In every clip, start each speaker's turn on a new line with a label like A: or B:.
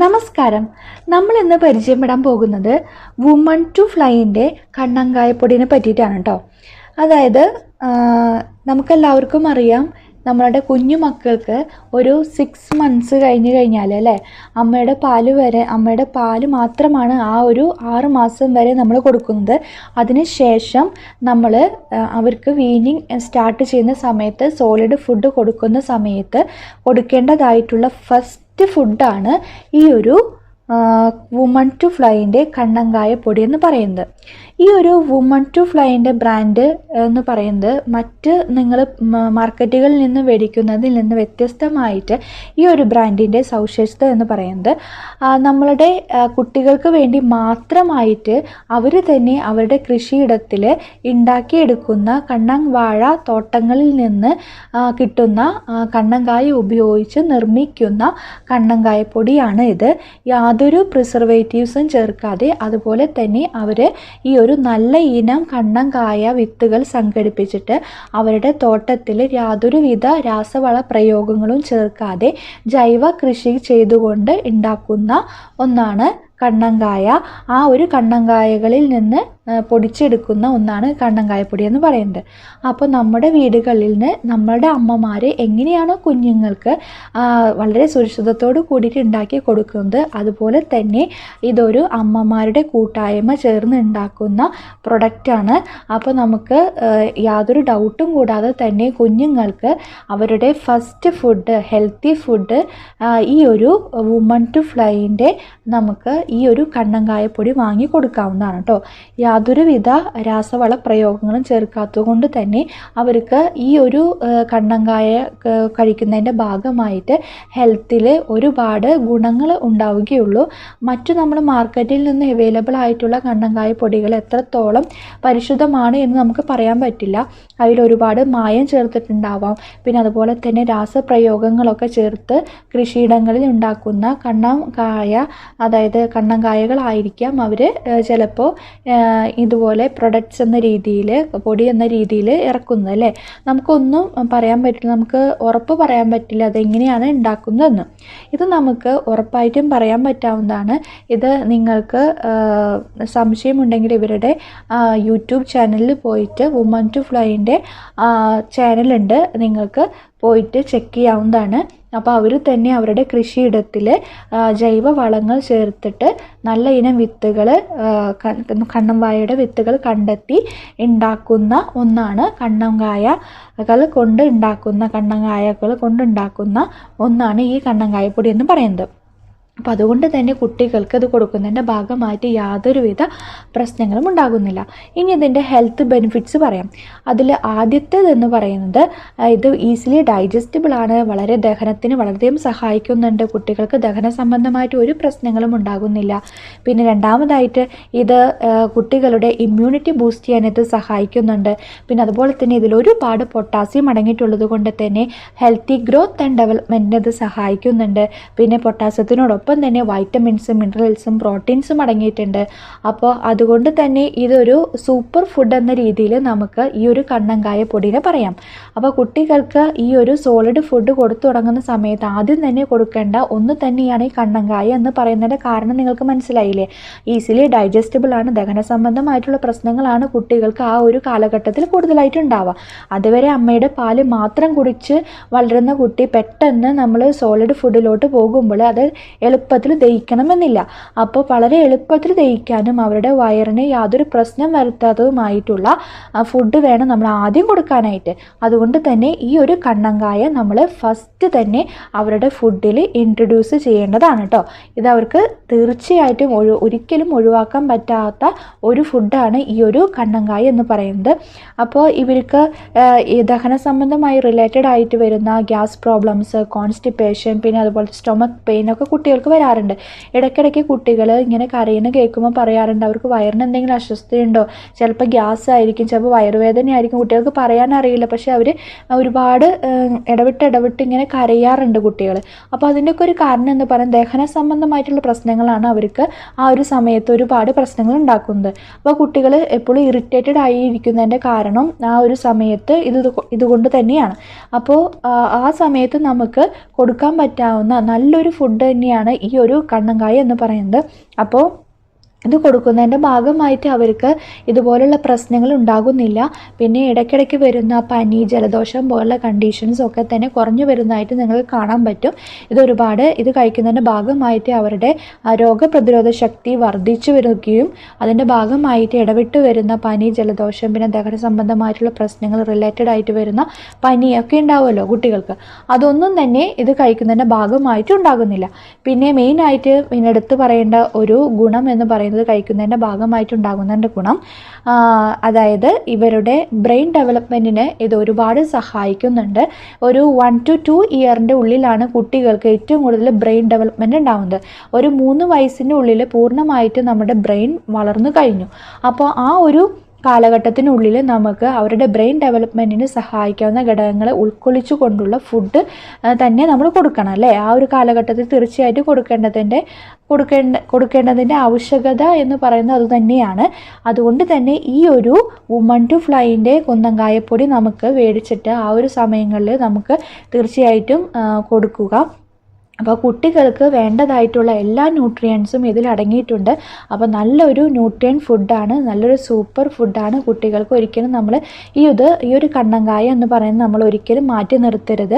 A: നമസ്കാരം. നമ്മൾ ഇന്ന് പരിചയപ്പെടാൻ പോകുന്നത് വുമൺ ടു ഫ്ലൈൻ്റെ കണ്ണങ്കായപ്പൊടിയെ പറ്റിയിട്ടാണ് കേട്ടോ. അതായത് നമുക്കെല്ലാവർക്കും അറിയാം, നമ്മളുടെ കുഞ്ഞു മക്കൾക്ക് ഒരു 6 months കഴിഞ്ഞ് കഴിഞ്ഞാൽ അല്ലേ, അമ്മയുടെ പാല് മാത്രമാണ് ആ ഒരു 6 മാസം വരെ നമ്മൾ കൊടുക്കുന്നത്. അതിനുശേഷം നമ്മൾ അവർക്ക് വീനിങ് സ്റ്റാർട്ട് ചെയ്യുന്ന സമയത്ത്, സോളിഡ് ഫുഡ് കൊടുക്കുന്ന സമയത്ത് കൊടുക്കേണ്ടതായിട്ടുള്ള ഫസ്റ്റ് ഫുഡാണ് ഈ ഒരു വുമൺ ടു ഫ്ലൈൻ്റെ കണ്ണങ്കായ പൊടി എന്ന് പറയുന്നത്. ഈ ഒരു വുമൺ ടു ഫ്ലൈൻ്റെ ബ്രാൻഡ് എന്ന് പറയുന്നത് മറ്റ് നിങ്ങൾ മാർക്കറ്റുകളിൽ നിന്ന് മേടിക്കുന്നതിൽ നിന്ന് വ്യത്യസ്തമായിട്ട് ഈ ഒരു ബ്രാൻഡിൻ്റെ സവിശേഷത എന്ന് പറയുന്നത്, നമ്മളുടെ കുട്ടികൾക്ക് വേണ്ടി മാത്രമായിട്ട് അവർ തന്നെ അവരുടെ കൃഷിയിടത്തിൽ ഉണ്ടാക്കിയെടുക്കുന്ന കണ്ണങ്കായ തോട്ടങ്ങളിൽ നിന്ന് കിട്ടുന്ന കണ്ണങ്കായ ഉപയോഗിച്ച് നിർമ്മിക്കുന്ന കണ്ണങ്കായ പൊടിയാണ് ഇത്. യാതൊരു പ്രിസർവേറ്റീവ്സും ചേർക്കാതെ, അതുപോലെ തന്നെ അവർ ഈ ഒരു നല്ല ഇനം കണ്ണങ്കായ വിത്തുകൾ സംഘടിപ്പിച്ചിട്ട് അവരുടെ തോട്ടത്തിൽ യാതൊരുവിധ രാസവള പ്രയോഗങ്ങളും ചേർക്കാതെ ജൈവ കൃഷി ചെയ്തുകൊണ്ട് ഉണ്ടാക്കുന്ന ഒന്നാണ് കണ്ണങ്കായ. ആ ഒരു കണ്ണങ്കായകളിൽ നിന്ന് പൊടിച്ചെടുക്കുന്ന ഒന്നാണ് കണ്ണങ്കായപ്പൊടി എന്ന് പറയുന്നത്. അപ്പോൾ നമ്മുടെ വീടുകളിൽ നിന്ന് നമ്മളുടെ അമ്മമാർ എങ്ങനെയാണോ കുഞ്ഞുങ്ങൾക്ക് വളരെ സുരക്ഷിതത്തോട് കൂടിയിട്ട് ഉണ്ടാക്കി കൊടുക്കുന്നത്, അതുപോലെ തന്നെ ഇതൊരു അമ്മമാരുടെ കൂട്ടായ്മ ചേർന്ന് ഉണ്ടാക്കുന്ന പ്രൊഡക്റ്റാണ്. അപ്പോൾ നമുക്ക് യാതൊരു ഡൗട്ടും കൂടാതെ തന്നെ കുഞ്ഞുങ്ങൾക്ക് അവരുടെ ഫസ്റ്റ് ഫുഡ്, ഹെൽത്തി ഫുഡ് ഈ ഒരു വുമൺ ടു ഫ്ലൈൻ്റെ നമുക്ക് ഈ ഒരു കണ്ണങ്കായപ്പൊടി വാങ്ങി കൊടുക്കാവുന്നതാണ് കേട്ടോ. യാതൊരുവിധ രാസവള പ്രയോഗങ്ങളും ചേർക്കാത്തത് കൊണ്ട് തന്നെ അവർക്ക് ഈ ഒരു കണ്ണങ്കായ കഴിക്കുന്നതിൻ്റെ ഭാഗമായിട്ട് ഹെൽത്തിൽ ഒരുപാട് ഗുണങ്ങൾ ഉണ്ടാവുകയുള്ളൂ. മറ്റു നമ്മൾ മാർക്കറ്റിൽ നിന്ന് അവൈലബിൾ ആയിട്ടുള്ള കണ്ണങ്കായ പൊടികൾ എത്രത്തോളം പരിശുദ്ധമാണ് എന്ന് നമുക്ക് പറയാൻ പറ്റില്ല. അതിലൊരുപാട് മായം ചേർത്തിട്ടുണ്ടാവാം. പിന്നെ അതുപോലെ തന്നെ രാസപ്രയോഗങ്ങളൊക്കെ ചേർത്ത് കൃഷിയിടങ്ങളിൽ ഉണ്ടാക്കുന്ന കണ്ണങ്കായ, അതായത് കണ്ണങ്കായകളായിരിക്കാം അവർ ചിലപ്പോൾ ഇതുപോലെ പ്രൊഡക്ട്സ് എന്ന രീതിയിൽ, പൊടി എന്ന രീതിയിൽ ഇറക്കുന്നത് അല്ലേ. നമുക്കൊന്നും പറയാൻ പറ്റില്ല, നമുക്ക് ഉറപ്പ് പറയാൻ പറ്റില്ല അതെങ്ങനെയാണ് ഉണ്ടാക്കുന്നതെന്ന്. ഇത് നമുക്ക് ഉറപ്പായിട്ടും പറയാൻ പറ്റാവുന്നതാണ്. ഇത് നിങ്ങൾക്ക് സംശയമുണ്ടെങ്കിൽ ഇവരുടെ യൂട്യൂബ് ചാനലിൽ പോയിട്ട് വുമൺ ടു ഫ്ലൈൻ്റെ ചാനലുണ്ട്, നിങ്ങൾക്ക് പോയിട്ട് ചെക്ക് ചെയ്യാവുന്നതാണ്. അപ്പോൾ അവർ തന്നെ അവരുടെ കൃഷിയിടത്തിൽ ജൈവ വളങ്ങൾ ചേർത്തിട്ട് നല്ല ഇനം വിത്തുകൾ, കണ്ണങ്കായയുടെ വിത്തുകൾ കണ്ടെത്തി ഉണ്ടാക്കുന്ന ഒന്നാണ് കണ്ണങ്കായകൾ കൊണ്ടുണ്ടാക്കുന്ന ഒന്നാണ് ഈ കണ്ണങ്കായപ്പൊടി എന്ന് പറയുന്നത്. അപ്പോൾ അതുകൊണ്ട് തന്നെ കുട്ടികൾക്ക് ഇത് കൊടുക്കുന്നതിൻ്റെ ഭാഗമായിട്ട് യാതൊരുവിധ പ്രശ്നങ്ങളും ഉണ്ടാകുന്നില്ല. ഇനി ഇതിൻ്റെ ഹെൽത്ത് ബെനിഫിറ്റ്സ് പറയാം. അതിൽ ആദ്യത്തേതെന്ന് പറയുന്നത്, ഇത് ഈസിലി ഡൈജസ്റ്റബിൾ ആണ്, വളരെ ദഹനത്തിന് വളരെയധികം സഹായിക്കുന്നുണ്ട്, കുട്ടികൾക്ക് ദഹന സംബന്ധമായിട്ട് ഒരു പ്രശ്നങ്ങളും ഉണ്ടാകുന്നില്ല. പിന്നെ രണ്ടാമതായിട്ട് ഇത് കുട്ടികളുടെ ഇമ്മ്യൂണിറ്റി ബൂസ്റ്റ് ചെയ്യാൻ ഇത് സഹായിക്കുന്നുണ്ട്. പിന്നെ അതുപോലെ തന്നെ ഇതിൽ ഒരുപാട് പൊട്ടാസ്യം അടങ്ങിയിട്ടുള്ളത് കൊണ്ട് തന്നെ ഹെൽത്തി ഗ്രോത്ത് ആൻഡ് ഡെവലപ്മെൻറ്റിന് ഇത് സഹായിക്കുന്നുണ്ട്. പിന്നെ പൊട്ടാസ്യത്തിനോടൊപ്പം തന്നെ വൈറ്റമിൻസും മിനറൽസും പ്രോട്ടീൻസും അടങ്ങിയിട്ടുണ്ട്. അപ്പോൾ അതുകൊണ്ട് തന്നെ ഇതൊരു സൂപ്പർ ഫുഡ് എന്ന രീതിയിൽ നമുക്ക് ഈ ഒരു കണ്ണങ്കായ പൊടിയെ പറയാം. അപ്പോൾ കുട്ടികൾക്ക് ഈ ഒരു സോളിഡ് ഫുഡ് കൊടുത്തു തുടങ്ങുന്ന സമയത്ത് ആദ്യം തന്നെ കൊടുക്കേണ്ട ഒന്ന് തന്നെയാണ് ഈ കണ്ണങ്കായ എന്ന് പറയുന്നതിൻ്റെ കാരണം നിങ്ങൾക്ക് മനസ്സിലായില്ലേ. ഈസിലി ഡൈജസ്റ്റബിൾ ആണ്, ദഹന സംബന്ധമായിട്ടുള്ള പ്രശ്നങ്ങളാണ് കുട്ടികൾക്ക് ആ ഒരു കാലഘട്ടത്തിൽ കൂടുതലായിട്ട് ഉണ്ടാവുക. അതുവരെ അമ്മയുടെ പാല് മാത്രം കുടിച്ച് വളരുന്ന കുട്ടി പെട്ടെന്ന് നമ്മൾ സോളിഡ് ഫുഡിലോട്ട് പോകുമ്പോൾ അത് എളുപ്പത്തിൽ ദഹിക്കണമെന്നില്ല. അപ്പോൾ വളരെ എളുപ്പത്തിൽ ദഹിക്കാനും അവരുടെ വയറിന് യാതൊരു പ്രശ്നം വരുത്താത്തതുമായിട്ടുള്ള ഫുഡ് വേണം നമ്മൾ ആദ്യം കൊടുക്കാനായിട്ട്. അതുകൊണ്ട് തന്നെ ഈ ഒരു കണ്ണങ്കായ നമ്മൾ ഫസ്റ്റ് തന്നെ അവരുടെ ഫുഡിൽ ഇൻട്രൊഡ്യൂസ് ചെയ്യേണ്ടതാണ് കേട്ടോ. ഇത് അവർക്ക് തീർച്ചയായിട്ടും ഒരിക്കലും ഒഴിവാക്കാൻ പറ്റാത്ത ഒരു ഫുഡാണ് ഈ ഒരു കണ്ണങ്കായ എന്ന് പറയുന്നത്. അപ്പോൾ ഇവർക്ക് ഈ ദഹന സംബന്ധമായി റിലേറ്റഡ് ആയിട്ട് വരുന്ന ഗ്യാസ് പ്രോബ്ലംസ്, കോൺസ്റ്റിപ്പേഷൻ, പിന്നെ അതുപോലെ സ്റ്റൊമക്ക് പെയിൻ ഒക്കെ കുട്ടികൾക്ക് വരാറുണ്ട്. ഇടയ്ക്കിടയ്ക്ക് കുട്ടികൾ ഇങ്ങനെ കരയുന്ന കേൾക്കുമ്പോൾ പറയാറുണ്ട് അവർക്ക് വയറിന് എന്തെങ്കിലും അസ്വസ്ഥതയുണ്ടോ, ചിലപ്പോൾ ഗ്യാസ് ആയിരിക്കും, ചിലപ്പോൾ വയറുവേദന ആയിരിക്കും. കുട്ടികൾക്ക് പറയാനറിയില്ല, പക്ഷെ അവർ ഒരുപാട് ഇടവിട്ട് ഇങ്ങനെ കരയാറുണ്ട് കുട്ടികൾ. അപ്പോൾ അതിൻ്റെയൊക്കെ ഒരു കാരണം എന്ന് പറയുന്നത് ദഹന സംബന്ധമായിട്ടുള്ള പ്രശ്നങ്ങളാണ് അവർക്ക് ആ ഒരു സമയത്ത് ഒരുപാട് പ്രശ്നങ്ങൾ ഉണ്ടാക്കുന്നത്. അപ്പോൾ കുട്ടികൾ എപ്പോഴും ഇറിറ്റേറ്റഡ് ആയിരിക്കുന്നതിൻ്റെ കാരണം ആ ഒരു സമയത്ത് ഇതുകൊണ്ട് തന്നെയാണ്. അപ്പോൾ ആ സമയത്ത് നമുക്ക് കൊടുക്കാൻ പറ്റാവുന്ന നല്ലൊരു ഫുഡ് തന്നെയാണ് ഈ ഒരു കണ്ണങ്കായ എന്ന് പറയുന്നത്. അപ്പോൾ ഇത് കൊടുക്കുന്നതിൻ്റെ ഭാഗമായിട്ട് അവർക്ക് ഇതുപോലുള്ള പ്രശ്നങ്ങൾ ഉണ്ടാകുന്നില്ല. പിന്നെ ഇടയ്ക്കിടയ്ക്ക് വരുന്ന പനി, ജലദോഷം പോലുള്ള കണ്ടീഷൻസ് ഒക്കെ തന്നെ കുറഞ്ഞു വരുന്നതായിട്ട് നിങ്ങൾക്ക് കാണാൻ പറ്റും. ഇത് കഴിക്കുന്നതിൻ്റെ ഭാഗമായിട്ട് അവരുടെ രോഗപ്രതിരോധ ശക്തി വർദ്ധിച്ചു വരികയും അതിൻ്റെ ഭാഗമായിട്ട് ഇടവിട്ട് വരുന്ന പനി, ജലദോഷം, പിന്നെ ദഹന സംബന്ധമായിട്ടുള്ള പ്രശ്നങ്ങൾ റിലേറ്റഡ് ആയിട്ട് വരുന്ന പനിയൊക്കെ ഉണ്ടാവുമല്ലോ കുട്ടികൾക്ക്, അതൊന്നും തന്നെ ഇത് കഴിക്കുന്നതിൻ്റെ ഭാഗമായിട്ട് ഉണ്ടാകുന്നില്ല. പിന്നെ മെയിനായിട്ട് എടുത്ത് പറയേണ്ട ഒരു ഗുണം എന്ന് പറയുന്നത് കഴിക്കുന്നതിൻ്റെ ഭാഗമായിട്ടുണ്ടാകുന്നതിൻ്റെ ഗുണം, അതായത് ഇവരുടെ ബ്രെയിൻ ഡെവലപ്മെൻറ്റിന് ഇത് ഒരുപാട് സഹായിക്കുന്നുണ്ട്. ഒരു 1 to 2 ഇയറിൻ്റെ ഉള്ളിലാണ് കുട്ടികൾക്ക് ഏറ്റവും കൂടുതൽ ബ്രെയിൻ ഡെവലപ്മെൻറ്റ് ഉണ്ടാകുന്നത്. ഒരു 3 വയസ്സിൻ്റെ ഉള്ളിൽ പൂർണ്ണമായിട്ട് നമ്മുടെ ബ്രെയിൻ വളർന്നു കഴിഞ്ഞു. അപ്പോൾ ആ ഒരു കാലഘട്ടത്തിനുള്ളിൽ നമുക്ക് അവരുടെ ബ്രെയിൻ ഡെവലപ്മെൻറ്റിന് സഹായിക്കാവുന്ന ഘടകങ്ങളെ ഉൾക്കൊള്ളിച്ചു കൊണ്ടുള്ള ഫുഡ് തന്നെ നമ്മൾ കൊടുക്കണം അല്ലേ. ആ ഒരു കാലഘട്ടത്തിൽ തീർച്ചയായിട്ടും കൊടുക്കേണ്ടതിൻ്റെ ആവശ്യകത എന്ന് പറയുന്നത് അതുതന്നെയാണ്. അതുകൊണ്ട് തന്നെ ഈ ഒരു വുമൺ ടു ഫ്ലൈൻ്റെ കുന്നങ്കായപ്പൊടി നമുക്ക് മേടിച്ചിട്ട് ആ ഒരു സമയങ്ങളിൽ നമുക്ക് തീർച്ചയായിട്ടും കൊടുക്കുക. അപ്പോൾ കുട്ടികൾക്ക് വേണ്ടതായിട്ടുള്ള എല്ലാ ന്യൂട്രിയൻസും ഇതിൽ അടങ്ങിയിട്ടുണ്ട്. അപ്പോൾ നല്ലൊരു ന്യൂട്രിയൻ ഫുഡാണ്, നല്ലൊരു സൂപ്പർ ഫുഡാണ്. കുട്ടികൾക്ക് ഒരിക്കലും നമ്മൾ ഈ ഒരു കണ്ണങ്കായ എന്ന് പറയുന്നത് നമ്മൾ ഒരിക്കലും മാറ്റി നിർത്തരുത്.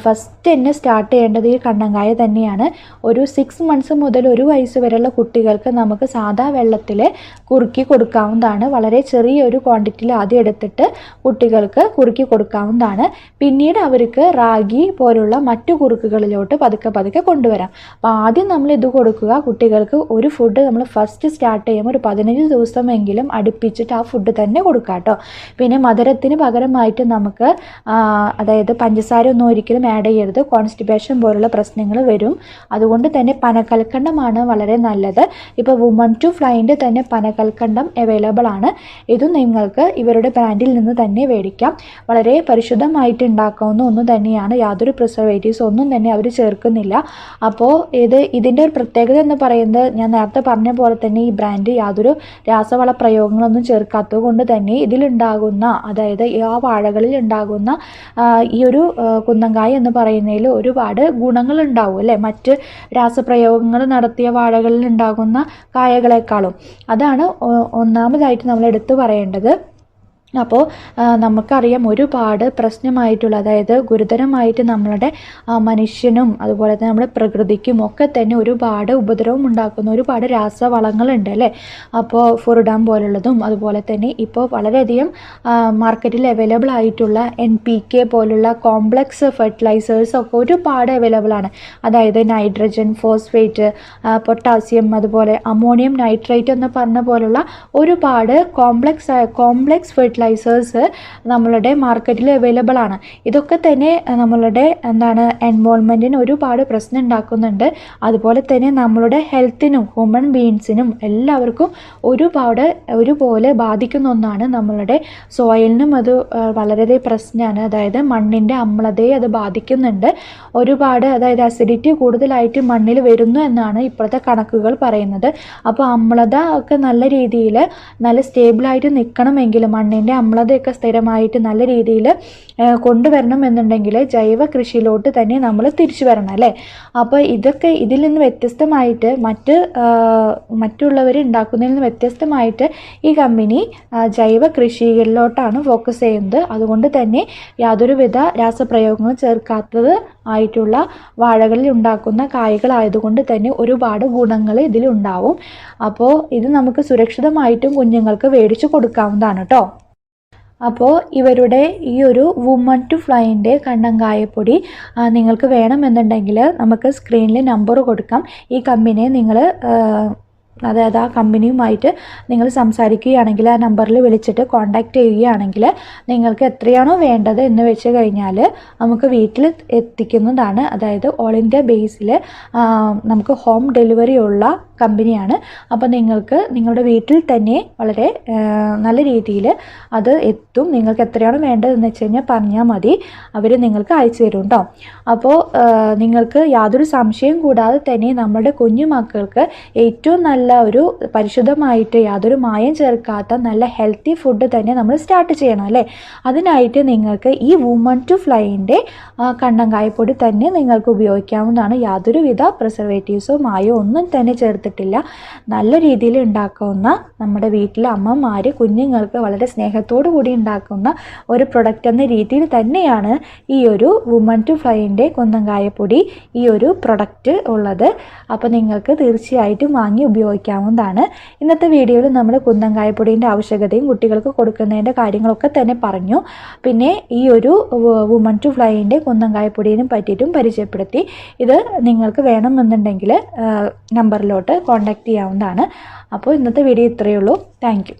A: ഫസ്റ്റ് തന്നെ സ്റ്റാർട്ട് ചെയ്യേണ്ടത് ഈ കണ്ണങ്കായ തന്നെയാണ്. ഒരു 6 months മുതൽ 1 വയസ്സ് വരെയുള്ള കുട്ടികൾക്ക് നമുക്ക് സാധാ വെള്ളത്തിൽ കുറുക്കി കൊടുക്കാവുന്നതാണ്. വളരെ ചെറിയൊരു ക്വാണ്ടിറ്റിയിൽ ആദ്യം എടുത്തിട്ട് കുട്ടികൾക്ക് കുറുക്കി കൊടുക്കാവുന്നതാണ്. പിന്നീട് അവർക്ക് റാഗി പോലുള്ള മറ്റു കുറുക്കുകളിലോട്ട് പതുക്കെ കൊണ്ടുവരാം. അപ്പോൾ ആദ്യം നമ്മൾ ഇത് കൊടുക്കുക. കുട്ടികൾക്ക് ഒരു ഫുഡ് നമ്മൾ ഫസ്റ്റ് സ്റ്റാർട്ട് ചെയ്യുമ്പോൾ ഒരു 15 ദിവസമെങ്കിലും അടുപ്പിച്ചിട്ട് ആ ഫുഡ് തന്നെ കൊടുക്കുക കേട്ടോ. പിന്നെ മധുരത്തിന് പകരമായിട്ട് നമുക്ക് അതായത് പഞ്ചസാര ഒന്നും ഒരിക്കലും ആഡ് ചെയ്യരുത്. കോൺസ്റ്റിപ്പേഷൻ പോലുള്ള പ്രശ്നങ്ങൾ വരും. അതുകൊണ്ട് തന്നെ പനക്കൽക്കണ്ടമാണ് വളരെ നല്ലത്. ഇപ്പോൾ വുമൺ ടു ഫ്ലൈൻ്റെ തന്നെ പനക്കൽക്കണ്ടം അവൈലബിൾ ആണ്. ഇതും നിങ്ങൾക്ക് ഇവരുടെ ബ്രാൻഡിൽ നിന്ന് തന്നെ മേടിക്കാം. വളരെ പരിശുദ്ധമായിട്ട് ഉണ്ടാക്കാവുന്ന ഒന്നും തന്നെയാണ്. യാതൊരു പ്രിസർവേറ്റീവ്സ് ഒന്നും തന്നെ അവർ ചേർക്കുന്നില്ല. അപ്പോൾ ഇതിൻ്റെ ഒരു പ്രത്യേകത എന്ന് പറയുന്നത് ഞാൻ നേരത്തെ പറഞ്ഞ പോലെ തന്നെ ഈ ബ്രാൻഡ് യാതൊരു രാസവള പ്രയോഗങ്ങളൊന്നും ചേർക്കാത്തത് കൊണ്ട് തന്നെ ഇതിലുണ്ടാകുന്ന, അതായത് ആ വാഴകളിൽ ഉണ്ടാകുന്ന ഈ ഒരു കുന്നങ്കായ എന്ന് പറയുന്നതിൽ ഒരുപാട് ഗുണങ്ങളുണ്ടാവും അല്ലേ, മറ്റ് രാസപ്രയോഗങ്ങൾ നടത്തിയ വാഴകളിൽ ഉണ്ടാകുന്ന കായകളെക്കാളും. അതാണ് ഒന്നാമതായിട്ട് നമ്മൾ എടുത്തു പറയേണ്ടത്. അപ്പോൾ നമുക്കറിയാം ഒരുപാട് പ്രശ്നമായിട്ടുള്ള, അതായത് ഗുരുതരമായിട്ട് നമ്മളുടെ മനുഷ്യനും അതുപോലെ തന്നെ നമ്മുടെ പ്രകൃതിക്കും ഒക്കെ തന്നെ ഒരുപാട് ഉപദ്രവം ഉണ്ടാക്കുന്ന ഒരുപാട് രാസവളങ്ങളുണ്ട് അല്ലേ. അപ്പോൾ ഫുറിഡാൻ പോലുള്ളതും അതുപോലെ തന്നെ ഇപ്പോൾ വളരെയധികം മാർക്കറ്റിൽ അവൈലബിൾ ആയിട്ടുള്ള NPK പോലുള്ള കോംപ്ലക്സ് ഫെർട്ടിലൈസേഴ്സ് ഒക്കെ ഒരുപാട് അവൈലബിൾ ആണ്. അതായത് നൈട്രജൻ, ഫോസ്ഫേറ്റ്, പൊട്ടാസ്യം, അതുപോലെ അമോണിയം നൈട്രേറ്റ് എന്ന് പറഞ്ഞ പോലുള്ള ഒരുപാട് കോംപ്ലക്സ് ഫെർട്ടിലൈസേഴ്സ് നമ്മളുടെ മാർക്കറ്റിൽ അവൈലബിൾ ആണ്. ഇതൊക്കെ തന്നെ നമ്മളുടെ എൻവോൾമെൻറ്റിന് ഒരുപാട് പ്രശ്നം ഉണ്ടാക്കുന്നുണ്ട്. അതുപോലെ തന്നെ നമ്മളുടെ ഹെൽത്തിനും ഹ്യൂമൻ ബീയിങ്സിനും എല്ലാവർക്കും ഒരുപോലെ ബാധിക്കുന്ന ഒന്നാണ്. നമ്മളുടെ സോയിലിനും അത് വളരെ പ്രശ്നമാണ്. അതായത് മണ്ണിൻ്റെ അമ്ലതയെ അത് ബാധിക്കുന്നുണ്ട് ഒരുപാട്. അതായത് അസിഡിറ്റി കൂടുതലായിട്ട് മണ്ണിൽ വരുന്നു എന്നാണ് ഇപ്പോഴത്തെ കണക്കുകൾ പറയുന്നത്. അപ്പോൾ അമ്ലത ഒക്കെ നല്ല രീതിയിൽ നല്ല സ്റ്റേബിളായിട്ട് നിൽക്കണമെങ്കിൽ, മണ്ണിൻ്റെ അമ്ലതയൊക്കെ സ്ഥിരമായിട്ട് നല്ല രീതിയിൽ കൊണ്ടുവരണം എന്നുണ്ടെങ്കിൽ ജൈവ കൃഷിയിലോട്ട് തന്നെ നമ്മൾ തിരിച്ചു വരണം അല്ലേ. അപ്പോൾ ഇതിൽ നിന്ന് വ്യത്യസ്തമായിട്ട് മറ്റുള്ളവർ ഉണ്ടാക്കുന്നതിൽ നിന്ന് വ്യത്യസ്തമായിട്ട് ഈ കമ്പനി ജൈവ കൃഷിയിലോട്ടാണ് ഫോക്കസ് ചെയ്യുന്നത്. അതുകൊണ്ട് തന്നെ യാതൊരുവിധ രാസപ്രയോഗങ്ങളും ചേർക്കാത്തത് ആയിട്ടുള്ള വാഴകളിൽ ഉണ്ടാക്കുന്ന കായ്കളായതുകൊണ്ട് തന്നെ ഒരുപാട് ഗുണങ്ങൾ ഇതിലുണ്ടാവും. അപ്പോൾ ഇത് നമുക്ക് സുരക്ഷിതമായിട്ടും കുഞ്ഞുങ്ങൾക്ക് മേടിച്ചു കൊടുക്കാവുന്നതാണ് കേട്ടോ. അപ്പോൾ ഇവരുടെ ഈ ഒരു വുമൺ ടു ഫ്ലൈൻ്റെ കണ്ണങ്കായപ്പൊടി നിങ്ങൾക്ക് വേണമെന്നുണ്ടെങ്കിൽ നമുക്ക് സ്ക്രീനിൽ നമ്പർ കൊടുക്കാം. ഈ കമ്പനിയെ നിങ്ങൾ അതായത് ആ കമ്പനിയുമായിട്ട് നിങ്ങൾ സംസാരിക്കുകയാണെങ്കിൽ ആ നമ്പറിൽ വിളിച്ചിട്ട് കോൺടാക്റ്റ് ചെയ്യുകയാണെങ്കിൽ നിങ്ങൾക്ക് എത്രയാണോ വേണ്ടത് എന്ന് വെച്ച് കഴിഞ്ഞാൽ നമുക്ക് വീട്ടിൽ എത്തിക്കുന്നതാണ്. അതായത് ഓൾ ഇന്ത്യ ബേസിൽ നമുക്ക് ഹോം ഡെലിവറി ഉള്ള കമ്പനിയാണ്. അപ്പോൾ നിങ്ങൾക്ക് നിങ്ങളുടെ വീട്ടിൽ തന്നെ വളരെ നല്ല രീതിയിൽ അത് എത്തും. നിങ്ങൾക്ക് എത്രയാണോ വേണ്ടതെന്ന് വെച്ച് കഴിഞ്ഞാൽ പറഞ്ഞാൽ മതി, അവർ നിങ്ങൾക്ക് അയച്ചു തരും കേട്ടോ. അപ്പോൾ നിങ്ങൾക്ക് യാതൊരു സംശയം കൂടാതെ തന്നെ നമ്മുടെ കുഞ്ഞു മക്കൾക്ക് ഏറ്റവും നല്ല നല്ല ഒരു പരിശുദ്ധമായിട്ട് യാതൊരു മായം ചേർക്കാത്ത നല്ല ഹെൽത്തി ഫുഡ് തന്നെ നമ്മൾ സ്റ്റാർട്ട് ചെയ്യണം അല്ലേ. അതിനായിട്ട് നിങ്ങൾക്ക് ഈ വുമൺ ടു ഫ്ലൈൻ്റെ കണ്ണങ്കായപ്പൊടി തന്നെ നിങ്ങൾക്ക് ഉപയോഗിക്കാവുന്നതാണ്. യാതൊരുവിധ പ്രിസർവേറ്റീവ്സോ മായോ ഒന്നും തന്നെ ചേർത്തിട്ടില്ല. നല്ല രീതിയിൽ ഉണ്ടാക്കാവുന്ന, നമ്മുടെ വീട്ടിലെ അമ്മമാർ കുഞ്ഞുങ്ങൾക്ക് വളരെ സ്നേഹത്തോടു കൂടി ഉണ്ടാക്കുന്ന ഒരു പ്രൊഡക്റ്റ് എന്ന രീതിയിൽ തന്നെയാണ് ഈ ഒരു വുമൺ ടു ഫ്ലൈൻ്റെ കുന്നങ്കായപ്പൊടി ഈ ഒരു പ്രൊഡക്റ്റ് ഉള്ളത്. അപ്പോൾ നിങ്ങൾക്ക് തീർച്ചയായിട്ടും വാങ്ങി ഉപയോഗിക്കാവുന്നതാണ്. ഇന്നത്തെ വീഡിയോയിൽ നമ്മൾ കുന്നങ്കായപ്പൊടീൻ്റെ ആവശ്യകതയും കുട്ടികൾക്ക് കൊടുക്കുന്നതിൻ്റെ കാര്യങ്ങളൊക്കെ തന്നെ പറഞ്ഞു. പിന്നെ ഈ ഒരു വുമൺ ടു ഫ്ലൈൻ്റെ കുന്നങ്കായപ്പൊടിയും പറ്റിയിട്ടും പരിചയപ്പെടുത്തി. ഇത് നിങ്ങൾക്ക് വേണമെന്നുണ്ടെങ്കിൽ നമ്പറിലോട്ട് കോൺടാക്റ്റ് ചെയ്യാവുന്നതാണ്. അപ്പോൾ ഇന്നത്തെ വീഡിയോ ഇത്രയേ ഉള്ളൂ. Thank you.